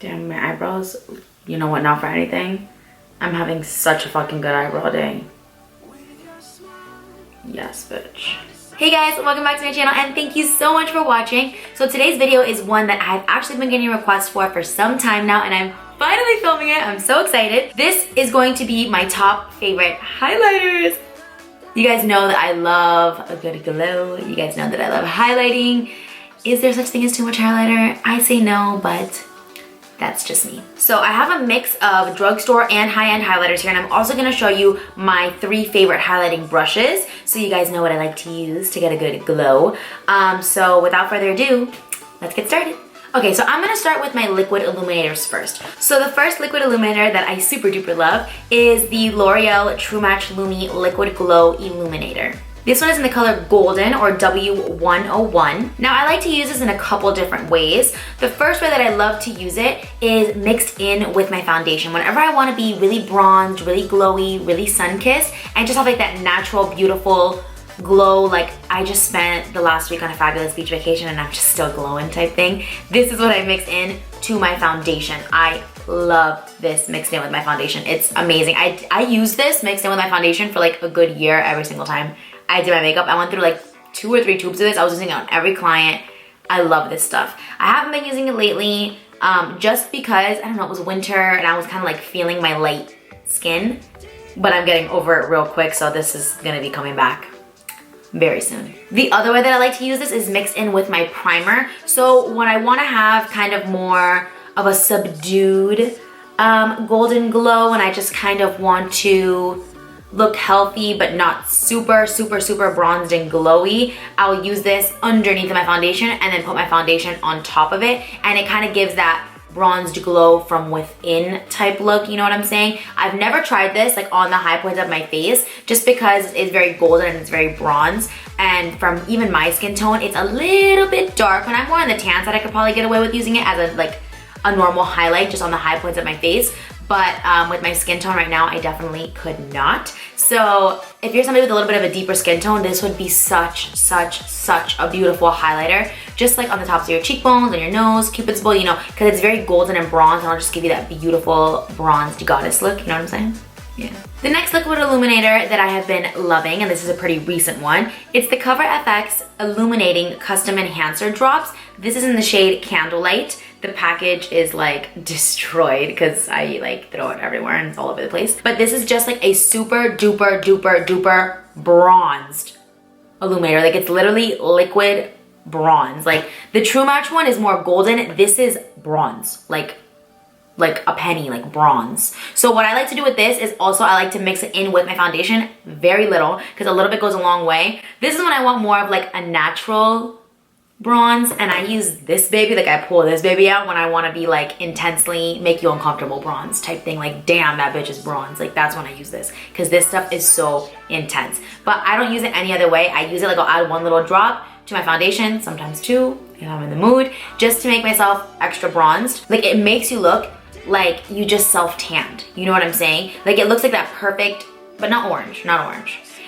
Damn, my eyebrows, you know what, not for anything. I'm having such a fucking good eyebrow day. Yes, bitch. Hey guys, welcome back to my channel and thank you so much for watching. So today's video is one that I've actually been getting requests for some time now, and I'm finally filming it. I'm so excited. This is going to be my top favorite highlighters. You guys know that I love a good glow. You guys know that I love highlighting. Is there such thing as too much highlighter? I say no, but that's just me. So I have a mix of drugstore and high-end highlighters here, and I'm also gonna show you my 3 favorite highlighting brushes so you guys know what I like to use to get a good glow. So without further ado, let's get started. Okay, so I'm gonna start with my liquid illuminators first. So the first liquid illuminator that I super duper love is the L'Oreal True Match LUMI Liquid Glow Illuminator. This one is in the color Golden, or W101. Now I like to use this in a couple different ways. The first way that I love to use it is mixed in with my foundation. Whenever I want to be really bronzed, really glowy, really sun-kissed, and just have like that natural, beautiful glow, like I just spent the last week on a fabulous beach vacation and I'm just still glowing type thing. This is what I mix in to my foundation. I love this mixed in with my foundation. It's amazing. I use this mixed in with my foundation for like a good year every single time I did my makeup. I went through like 2 or 3 tubes of this. I was using it on every client. I love this stuff. I haven't been using it lately just because, I don't know, it was winter and I was kind of like feeling my light skin, but I'm getting over it real quick, so this is gonna be coming back very soon. The other way that I like to use this is mixed in with my primer. So when I wanna have kind of more of a subdued golden glow, and I just kind of want to look healthy but not super bronzed and glowy, I'll use this underneath my foundation and then put my foundation on top of it, and it kind of gives that bronzed glow from within type look, you know what I'm saying? I've never tried this like on the high points of my face just because it's very golden and it's very bronze, and from even my skin tone it's a little bit dark. When I'm more on the tan side, I could probably get away with using it as a normal highlight just on the high points of my face. But with my skin tone right now, I definitely could not. So if you're somebody with a little bit of a deeper skin tone, this would be such a beautiful highlighter. Just like on the tops of your cheekbones, on your nose, cupid's bow, you know, because it's very golden and bronze, and I'll just give you that beautiful bronzed goddess look, you know what I'm saying? Yeah. The next liquid illuminator that I have been loving, and this is a pretty recent one, it's the Cover FX Illuminating Custom Enhancer Drops. This is in the shade Candlelight. The package is like destroyed because I like throw it everywhere and it's all over the place. But this is just like a super duper bronzed illuminator. Like it's literally liquid bronze. Like the True Match one is more golden. This is bronze, like a penny, like bronze. So what I like to do with this is also I like to mix it in with my foundation, very little, because a little bit goes a long way. This is when I want more of like a natural bronze, and I use this baby, like I pull this baby out when I want to be like intensely make you uncomfortable bronze type thing, like damn, that bitch is bronze. Like that's when I use this, because this stuff is so intense. But I don't use it any other way. I use it like I'll add 1 little drop to my foundation, sometimes 2 if I'm in the mood, just to make myself extra bronzed. Like it makes you look like you just self-tanned, you know what I'm saying? Like it looks like that perfect, but not orange.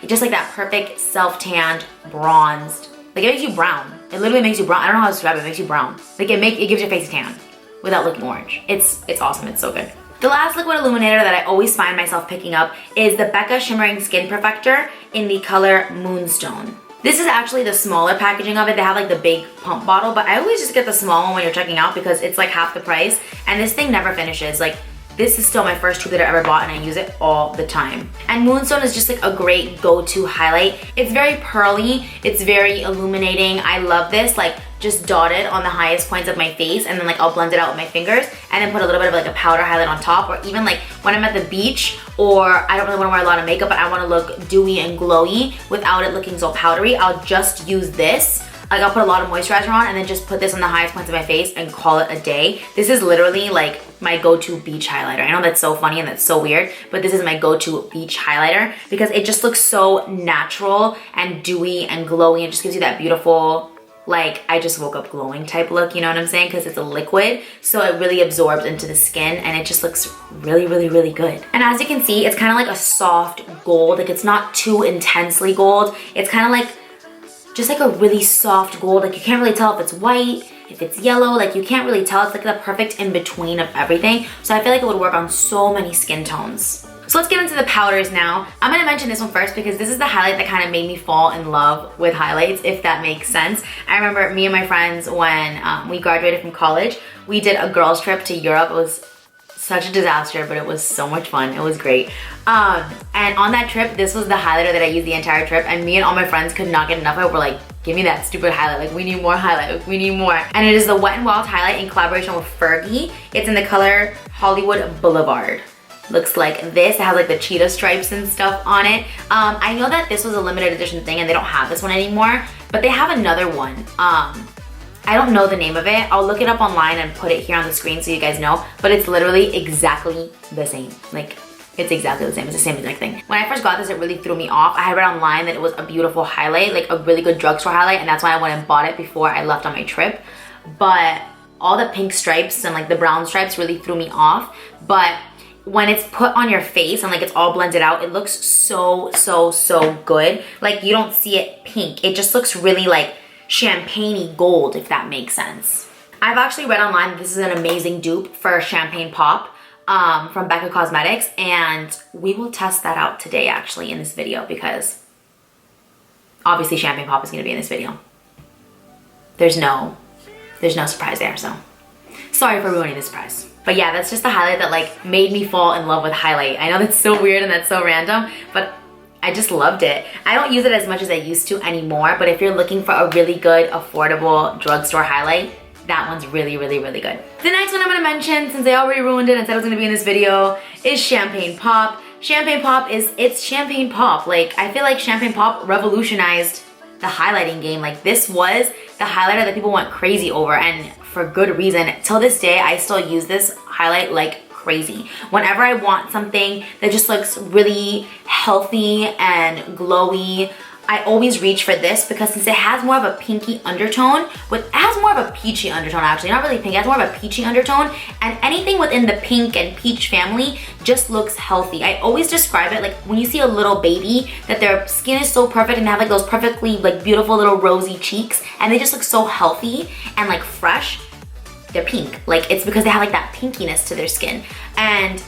It's just like that perfect self-tanned, bronzed. Like it makes you brown. It literally makes you brown. I don't know how to describe it. It makes you brown. Like it gives your face a tan without looking orange. It's awesome. It's so good. The last liquid illuminator that I always find myself picking up is the Becca Shimmering Skin Perfector in the color Moonstone. This is actually the smaller packaging of it. They have like the big pump bottle, but I always just get the small one when you're checking out because it's like half the price, and this thing never finishes. Like this is still my first tube that I ever bought, and I use it all the time. And Moonstone is just like a great go-to highlight. It's very pearly, it's very illuminating. I love this, like just dot it on the highest points of my face, and then like I'll blend it out with my fingers, and then put a little bit of like a powder highlight on top, or even like when I'm at the beach, or I don't really want to wear a lot of makeup, but I want to look dewy and glowy without it looking so powdery, I'll just use this. Like I'll put a lot of moisturizer on and then just put this on the highest points of my face and call it a day. This is literally like my go-to beach highlighter. I know that's so funny and that's so weird, but this is my go-to beach highlighter because it just looks so natural and dewy and glowy, and just gives you that beautiful, like I just woke up glowing type look, you know what I'm saying? Because it's a liquid, so it really absorbs into the skin and it just looks really good. And as you can see, it's kind of like a soft gold. Like it's not too intensely gold. It's kind of like just like a really soft gold. Like you can't really tell if it's white, if it's yellow, like you can't really tell. It's like the perfect in-between of everything. So I feel like it would work on so many skin tones. So let's get into the powders now. I'm gonna mention this one first because this is the highlight that kind of made me fall in love with highlights, if that makes sense. I remember me and my friends when we graduated from college, we did a girls trip to Europe. It was such a disaster, but it was so much fun. It was great. And on that trip, this was the highlighter that I used the entire trip, and me and all my friends could not get enough of it. We're like, give me that stupid highlight. Like, we need more highlight. Like, we need more. And it is the Wet n Wild highlight in collaboration with Fergie. It's in the color Hollywood Boulevard. Looks like this. It has like the cheetah stripes and stuff on it. I know that this was a limited edition thing and they don't have this one anymore, but they have another one. I don't know the name of it. I'll look it up online and put it here on the screen so you guys know, but it's literally exactly the same. Like, it's exactly the same. It's the same exact thing. When I first got this, it really threw me off. I had read online that it was a beautiful highlight, like a really good drugstore highlight, and that's why I went and bought it before I left on my trip. But all the pink stripes and like the brown stripes really threw me off. But when it's put on your face and like it's all blended out, it looks so, so, so good. Like, you don't see it pink. It just looks really like champagne-y gold, if that makes sense. I've actually read online that this is an amazing dupe for Champagne Pop from Becca Cosmetics, and we will test that out today actually in this video because obviously Champagne Pop is gonna be in this video. There's no surprise there, so sorry for ruining the surprise. But yeah, that's just the highlight that like made me fall in love with highlight. I know that's so weird and that's so random, but I just loved it. I don't use it as much as I used to anymore, but if you're looking for a really good, affordable drugstore highlight, that one's really, really, really good. The next one I'm gonna mention, since I already ruined it and said it was gonna be in this video, is Champagne Pop. Champagne Pop it's Champagne Pop. Like, I feel like Champagne Pop revolutionized the highlighting game. Like, this was the highlighter that people went crazy over, and for good reason. Till this day, I still use this highlight like crazy. Whenever I want something that just looks really healthy and glowy, I always reach for this because since it has more of a pinky undertone, it has more of a peachy undertone actually, not really pink, it has more of a peachy undertone, and anything within the pink and peach family just looks healthy. I always describe it like when you see a little baby, that their skin is so perfect and they have like those perfectly like beautiful little rosy cheeks, and they just look so healthy and like fresh. They're pink. Like, it's because they have like that pinkiness to their skin. And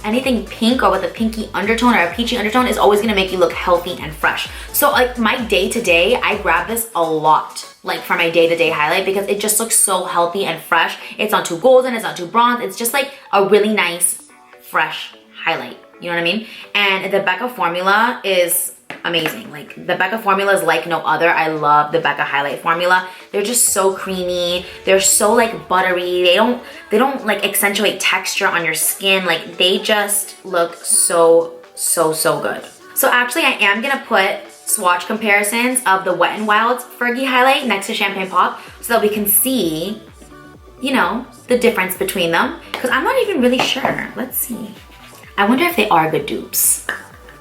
anything pink or with a pinky undertone or a peachy undertone is always gonna make you look healthy and fresh. So like my day-to-day, I grab this a lot, like for my day-to-day highlight, because it just looks so healthy and fresh. It's not too golden, it's not too bronze. It's just like a really nice, fresh highlight. You know what I mean? And the Becca formula is amazing. Like, the Becca formula is like no other. I love the Becca highlight formula. They're just so creamy. They're so like buttery. They don't like accentuate texture on your skin. Like, they just look so, so, so good. So actually I am gonna put swatch comparisons of the Wet n Wild Fergie highlight next to Champagne Pop so that we can see, you know, the difference between them. Because I'm not even really sure. Let's see. I wonder if they are good dupes.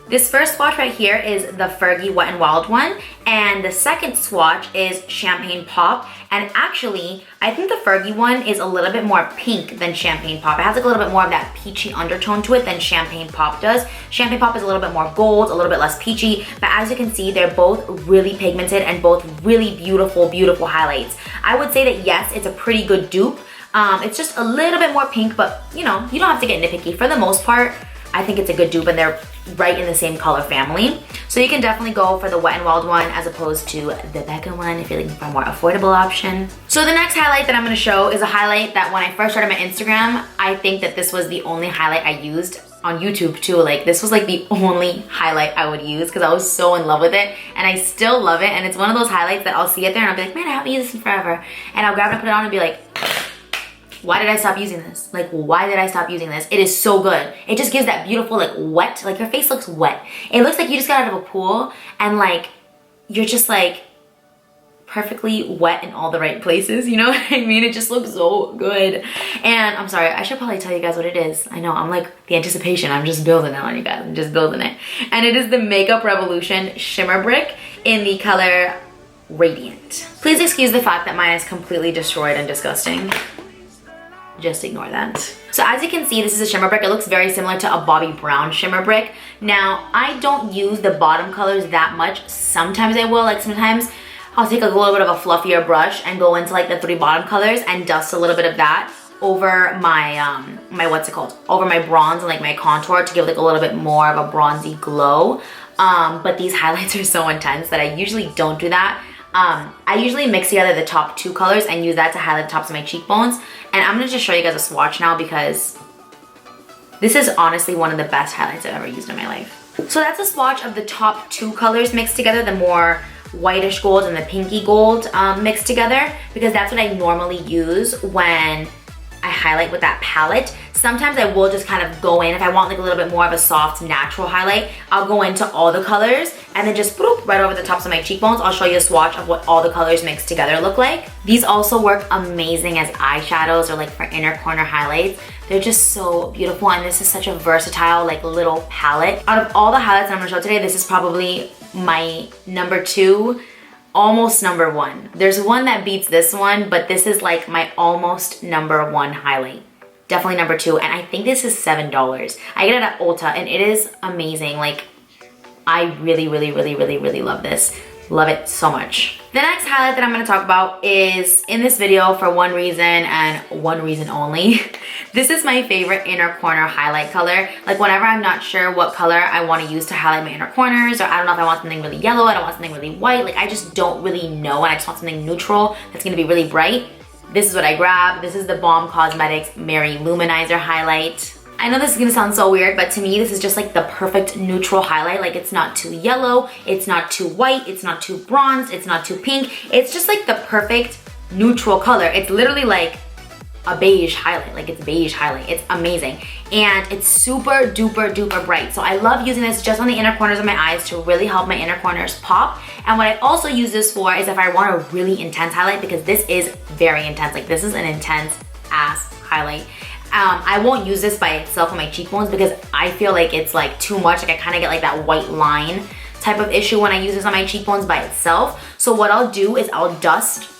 This first swatch right here is the Fergie Wet n Wild one, and the second swatch is Champagne Pop. And actually, I think the Fergie one is a little bit more pink than Champagne Pop. It has like a little bit more of that peachy undertone to it than Champagne Pop does. Champagne Pop is a little bit more gold, a little bit less peachy, but as you can see, they're both really pigmented and both really beautiful, beautiful highlights. I would say that yes, it's a pretty good dupe. It's just a little bit more pink, but you know, you don't have to get nitpicky. For the most part, I think it's a good dupe and they're right in the same color family. So you can definitely go for the Wet n Wild one as opposed to the Becca one if you're looking for a more affordable option. So the next highlight that I'm gonna show is a highlight that when I first started my Instagram, I think that this was the only highlight I used on YouTube too. Like, this was like the only highlight I would use because I was so in love with it, and I still love it. And it's one of those highlights that I'll see it there and I'll be like, man, I haven't used this in forever. And I'll grab it and put it on and be like, why did I stop using this? Like, why did I stop using this? It is so good. It just gives that beautiful, like, wet, like your face looks wet. It looks like you just got out of a pool and like, you're just like perfectly wet in all the right places. You know what I mean? It just looks so good. And I'm sorry, I should probably tell you guys what it is. I know, I'm like the anticipation. I'm just building it on you guys. I'm just building it. And it is the Makeup Revolution Shimmer Brick in the color Radiant. Please excuse the fact that mine is completely destroyed and disgusting. Just ignore that. So as you can see, this is a shimmer brick. It looks very similar to a Bobbi Brown shimmer brick. Now, I don't use the bottom colors that much. Sometimes I will, like sometimes I'll take a little bit of a fluffier brush and go into like the 3 bottom colors and dust a little bit of that over my, over my bronze and like my contour to give like a little bit more of a bronzy glow. But these highlights are so intense that I usually don't do that. I usually mix together the top 2 colors and use that to highlight the tops of my cheekbones. And I'm gonna just show you guys a swatch now because this is honestly one of the best highlights I've ever used in my life. So that's a swatch of the top 2 colors mixed together, the more whitish gold and the pinky gold mixed together, because that's what I normally use when I highlight with that palette. Sometimes I will just kind of go in, if I want like a little bit more of a soft, natural highlight, I'll go into all the colors and then just boop, right over the tops of my cheekbones. I'll show you a swatch of what all the colors mixed together look like. These also work amazing as eyeshadows or like for inner corner highlights. They're just so beautiful, and this is such a versatile like little palette. Out of all the highlights I'm gonna show today, this is probably my number 2. Almost number 1. There's one that beats this one, but this is like my almost number 1 highlight. Definitely number 2, and I think this is $7. I get it at Ulta, and it is amazing. Like, I really, really, really, really, really love this. Love it so much. The next highlight that I'm gonna talk about is in this video for one reason and one reason only. This is my favorite inner corner highlight color. Like whenever I'm not sure what color I wanna use to highlight my inner corners, or I don't know if I want something really yellow, I don't want something really white, like I just don't really know, and I just want something neutral that's gonna be really bright. This is what I grab. This is the Balm Cosmetics Mary Lou-Manizer highlight. I know this is gonna sound so weird, but to me, this is just like the perfect neutral highlight. Like it's not too yellow, it's not too white, it's not too bronze, it's not too pink. It's just like the perfect neutral color. It's literally like a beige highlight, like it's beige highlight. It's amazing. And it's super duper duper bright. So I love using this just on the inner corners of my eyes to really help my inner corners pop. And what I also use this for is if I want a really intense highlight, because this is very intense. Like this is an intense ass highlight. I won't use this by itself on my cheekbones because I feel like it's like too much. Like I kind of get like that white line type of issue when I use this on my cheekbones by itself. So what I'll do is I'll dust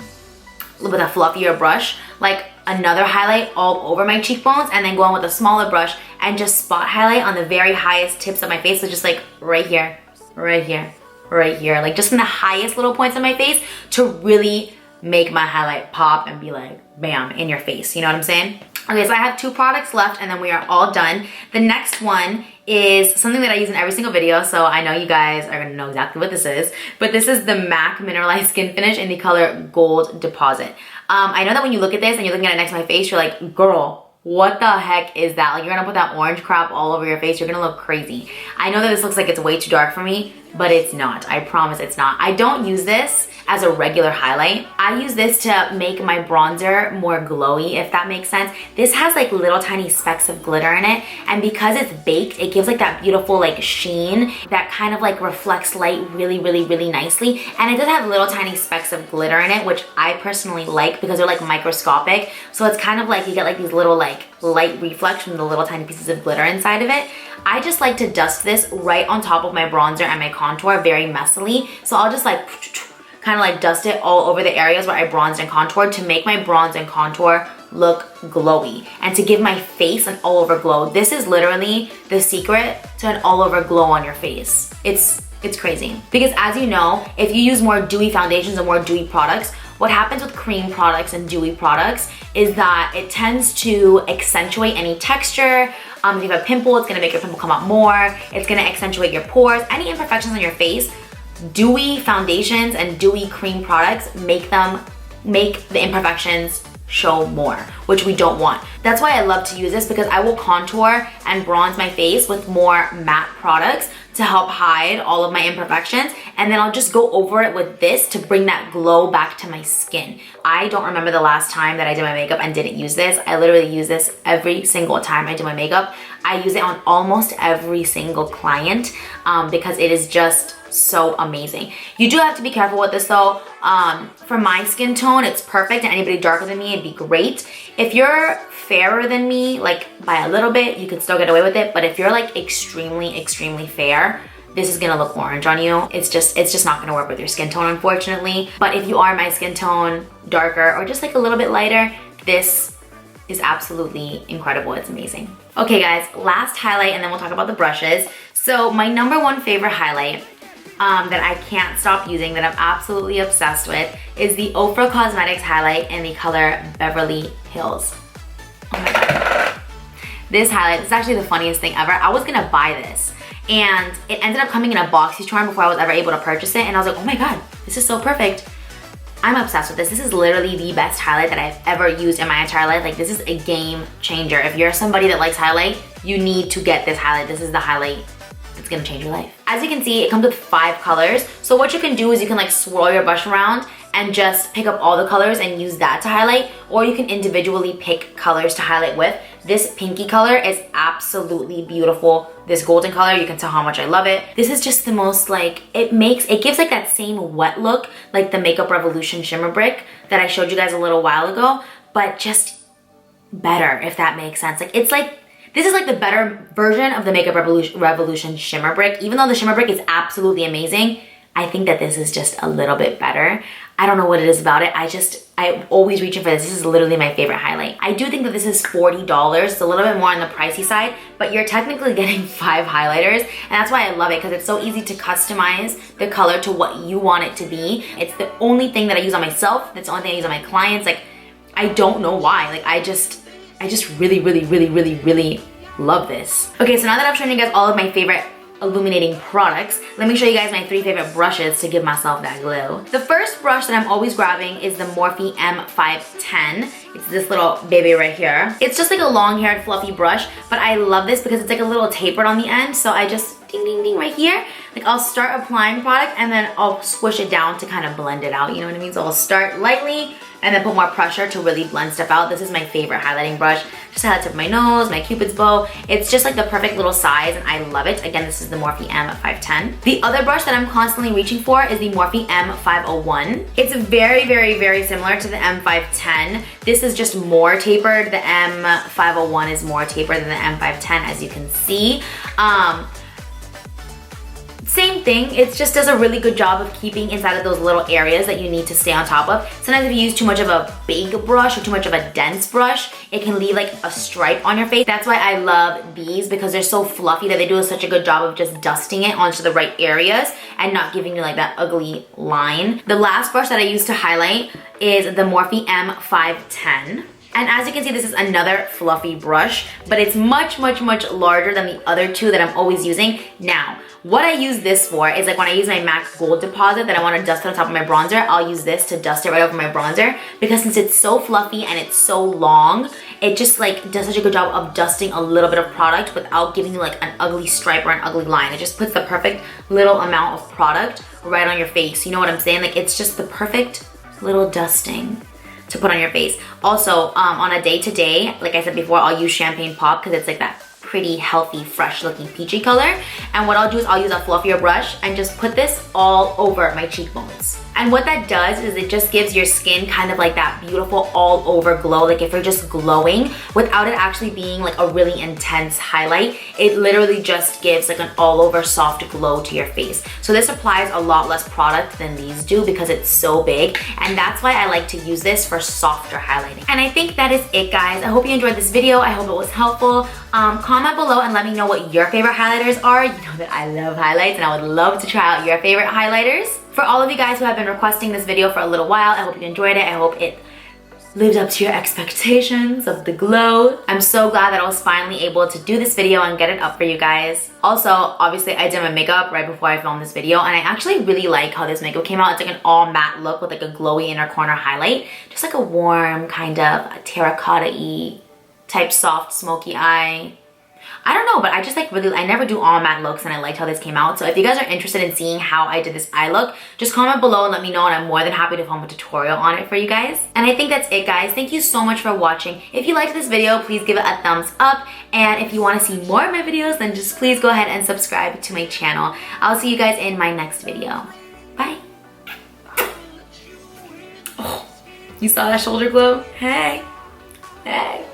with a fluffier brush, like another highlight all over my cheekbones, and then go in with a smaller brush and just spot highlight on the very highest tips of my face. So just like right here, right here, right here, like just in the highest little points of my face to really make my highlight pop and be like, bam, in your face. You know what I'm saying? Okay, so I have 2 products left and then we are all done. The next one is something that I use in every single video, so I know you guys are gonna know exactly what this is, but this is the MAC Mineralized Skin Finish in the color Gold Deposit. I know that when you look at this and you're looking at it next to my face, you're like, girl, what the heck is that? Like you're gonna put that orange crap all over your face, you're gonna look crazy. I know that this looks like it's way too dark for me, but it's not. I promise it's not. I don't use this as a regular highlight. I use this to make my bronzer more glowy, if that makes sense. This has like little tiny specks of glitter in it, and because it's baked, it gives like that beautiful like sheen that kind of like reflects light really, really, really nicely. And it does have little tiny specks of glitter in it, which I personally like because they're like microscopic. So it's kind of like you get like these little like light reflex from the little tiny pieces of glitter inside of it. I just like to dust this right on top of my bronzer and my contour very messily. So I'll just like kind of like dust it all over the areas where I bronzed and contoured to make my bronze and contour look glowy and to give my face an all over glow. This is literally the secret to an all over glow on your face. It's crazy. Because as you know, if you use more dewy foundations and more dewy products, what happens with cream products and dewy products is that it tends to accentuate any texture. If you have a pimple, it's gonna make your pimple come out more. It's gonna accentuate your pores. Any imperfections on your face, dewy foundations and dewy cream products make the imperfections show more, which we don't want. That's why I love to use this, because I will contour and bronze my face with more matte products to help hide all of my imperfections, and then I'll just go over it with this to bring that glow back to my skin. I don't remember the last time that I did my makeup and didn't use this. I literally use this every single time I do my makeup. I use it on almost every single client because it is just so amazing. You do have to be careful with this though. For my skin tone, it's perfect, and anybody darker than me, it'd be great. If you're fairer than me, like by a little bit, you could still get away with it, but if you're like extremely, extremely fair, this is gonna look orange on you. It's just not gonna work with your skin tone, unfortunately. But if you are my skin tone, darker, or just like a little bit lighter, this is absolutely incredible. It's amazing. Okay guys, last highlight and then we'll talk about the brushes. So my number 1 favorite highlight, that I can't stop using, that I'm absolutely obsessed with, is the Ofra Cosmetics highlight in the color Beverly Hills. Oh my god. This highlight is actually the funniest thing ever. I was gonna buy this, and it ended up coming in a boxy charm before I was ever able to purchase it, and I was like, oh my god, this is so perfect. I'm obsessed with this. This is literally the best highlight that I've ever used in my entire life. Like, this is a game changer. If you're somebody that likes highlight, you need to get this highlight. This is the highlight that's gonna change your life. As you can see, it comes with 5 colors. So what you can do is you can like swirl your brush around and just pick up all the colors and use that to highlight, or you can individually pick colors to highlight with. This pinky color is absolutely beautiful. This golden color, you can tell how much I love it. This is just the most like, it gives like that same wet look like the Makeup Revolution Shimmer Brick that I showed you guys a little while ago, but just better, if that makes sense. Like, it's like, this is like the better version of the Makeup Revolution Shimmer Brick. Even though the Shimmer Brick is absolutely amazing, I think that this is just a little bit better. I don't know what it is about it. I'm always reaching for this. This is literally my favorite highlight. I do think that this is $40. It's a little bit more on the pricey side, but you're technically getting 5 highlighters, and that's why I love it, because it's so easy to customize the color to what you want it to be. It's the only thing that I use on myself. That's the only thing I use on my clients. Like, I don't know why. Like, I just really, really, really, really, really love this. Okay, so now that I've shown you guys all of my favorite illuminating products, let me show you guys my 3 favorite brushes to give myself that glow. The first brush that I'm always grabbing is the Morphe M510. It's this little baby right here. It's just like a long-haired fluffy brush, but I love this because it's like a little tapered on the end, so I just ding ding ding right here. Like, I'll start applying product and then I'll squish it down to kind of blend it out, you know what I mean? So I'll start lightly and then put more pressure to really blend stuff out. This is my favorite highlighting brush. Just highlight tip of my nose, my cupid's bow. It's just like the perfect little size and I love it. Again, this is the Morphe M510. The other brush that I'm constantly reaching for is the Morphe M501. It's very, very, very similar to the M510. This is just more tapered. The M501 is more tapered than the M510, as you can see. Same thing, it just does a really good job of keeping inside of those little areas that you need to stay on top of. Sometimes if you use too much of a big brush or too much of a dense brush, it can leave like a stripe on your face. That's why I love these, because they're so fluffy that they do such a good job of just dusting it onto the right areas and not giving you like that ugly line. The last brush that I use to highlight is the Morphe M510. And as you can see, this is another fluffy brush, but it's much, much, much larger than the other 2 that I'm always using. Now, what I use this for is like when I use my MAC Gold Deposit that I want to dust on top of my bronzer, I'll use this to dust it right over my bronzer, because since it's so fluffy and it's so long, it just like does such a good job of dusting a little bit of product without giving you like an ugly stripe or an ugly line. It just puts the perfect little amount of product right on your face. You know what I'm saying? Like, it's just the perfect little dusting to put on your face. Also, on a day-to-day, like I said before, I'll use Champagne Pop because it's like that pretty healthy, fresh looking peachy color. And what I'll do is I'll use a fluffier brush and just put this all over my cheekbones. And what that does is it just gives your skin kind of like that beautiful all over glow. Like, if you're just glowing without it actually being like a really intense highlight, it literally just gives like an all over soft glow to your face. So this applies a lot less product than these do because it's so big. And that's why I like to use this for softer highlighting. And I think that is it, guys. I hope you enjoyed this video. I hope it was helpful. Comment below and let me know what your favorite highlighters are. You know that I love highlights and I would love to try out your favorite highlighters. For all of you guys who have been requesting this video for a little while, I hope you enjoyed it. I hope it lived up to your expectations of the glow. I'm so glad that I was finally able to do this video and get it up for you guys. Also, obviously I did my makeup right before I filmed this video, and I actually really like how this makeup came out. It's like an all matte look with like a glowy inner corner highlight. Just like a warm kind of terracotta-y type soft smoky eye. I don't know, but I just like really, I never do all matte looks and I liked how this came out. So if you guys are interested in seeing how I did this eye look, just comment below and let me know, and I'm more than happy to film a tutorial on it for you guys. And I think that's it, guys. Thank you so much for watching. If you liked this video, please give it a thumbs up. And if you want to see more of my videos, then just please go ahead and subscribe to my channel. I'll see you guys in my next video. Bye. Oh, you saw that shoulder glow? Hey. Hey.